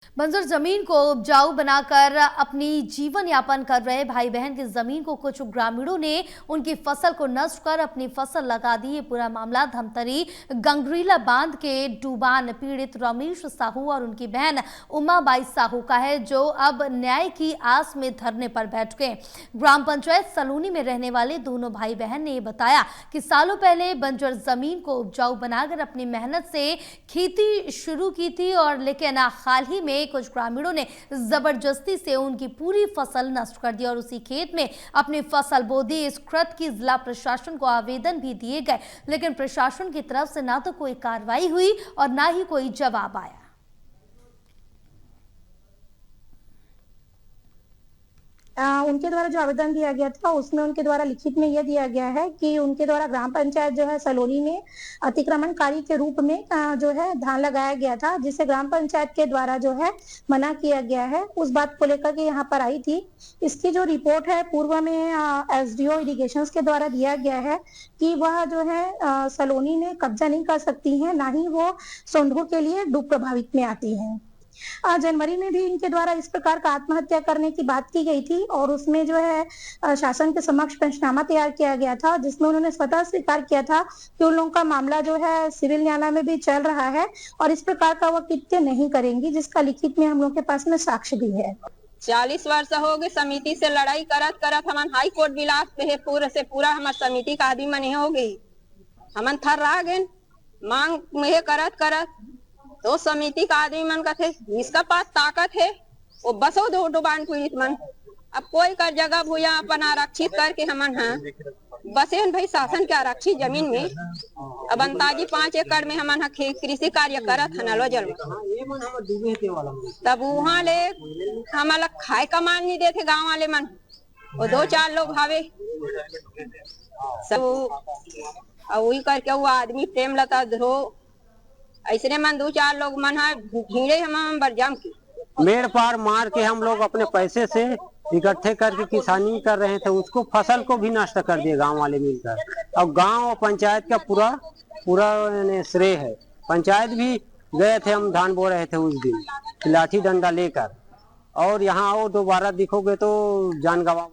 बंजर जमीन को उपजाऊ बनाकर अपनी जीवन यापन कर रहे भाई बहन की जमीन को कुछ ग्रामीणों ने उनकी फसल को नष्ट कर अपनी फसल लगा दी। ये पूरा मामला धमतरी गंगरीला बांध के डूबान पीड़ित रमेश साहू और उनकी बहन उमाबाई साहू का है, जो अब न्याय की आस में धरने पर बैठ गए। ग्राम पंचायत सलूनी में रहने वाले दोनों भाई बहन ने बताया कि सालों पहले बंजर जमीन को उपजाऊ बनाकर अपनी मेहनत से खेती शुरू की थी, और लेकिन हाल ही में कुछ ग्रामीणों ने जबरदस्ती से उनकी पूरी फसल नष्ट कर दी और उसी खेत में अपनी फसल बो दी। इस कृत्य की जिला प्रशासन को आवेदन भी दिए गए, लेकिन प्रशासन की तरफ से ना तो कोई कार्रवाई हुई और ना ही कोई जवाब आया। उनके द्वारा जो आवेदन दिया गया था उसमें उनके द्वारा लिखित में यह दिया गया है कि उनके द्वारा ग्राम पंचायत जो है सलोनी में अतिक्रमणकारी के रूप में जो है धान लगाया गया था, जिसे ग्राम पंचायत के द्वारा जो है मना किया गया है। उस बात को लेकर के यहाँ पर आई थी। इसकी जो रिपोर्ट है पूर्व में एसडीओ इरिगेशन के द्वारा दिया गया है कि वह जो है सलोनी में कब्जा नहीं कर सकती है, ना ही वो सोंढू के लिए डूब प्रभावित में आती है। जनवरी में भी इनके द्वारा इस प्रकार का आत्महत्या करने की बात की गई थी और उसमें जो है शासन के समक्ष पंचनामा तैयार किया गया था, जिसमें उन्होंने स्वतः स्वीकार किया था कि उन लोगों का मामला जो है सिविल न्यायालय में भी चल रहा है और इस प्रकार का वो कृत्य नहीं करेंगी, जिसका लिखित में हम लोग के पास में साक्ष्य भी है। 40 वर्ष हो गए समिति से लड़ाई करत करत हमन हाई कोर्ट बिलास पे पूरा से पूरा हमार समिति का आदमी मन हो गई। हमन थर्रा गए मांग में करत करत तो समिति का आदमी मन का थे जिसका पास ताकत है वो बसो दो डुबान पीड़ित मन। अब कोई का जगह भूया अपन आरक्षित करके हमन बसे भाई शासन के आरक्षित जमीन में अब अंताजी 5 एकड़ में हमन कृषि कार्य करत हन जल। तब वहाँ ले हमला खाए का मान नहीं देते गाँव वाले मन, वो 2-4 लोग भावे सब वही करके वो आदमी प्रेम लता धो ऐसे मन 2-4 लोग मन है भीड़े हम बरजाम की मेड़ पार मार के हम लोग अपने पैसे से इकट्ठे करके किसानी कर रहे थे, उसको फसल को भी नष्ट कर दिए गांव वाले मिलकर। और गांव और पंचायत का पूरा श्रेय है। पंचायत भी गए थे, हम धान बो रहे थे उस दिन लाठी डंडा लेकर, और यहाँ आओ दोबारा दिखोगे तो जान गवा।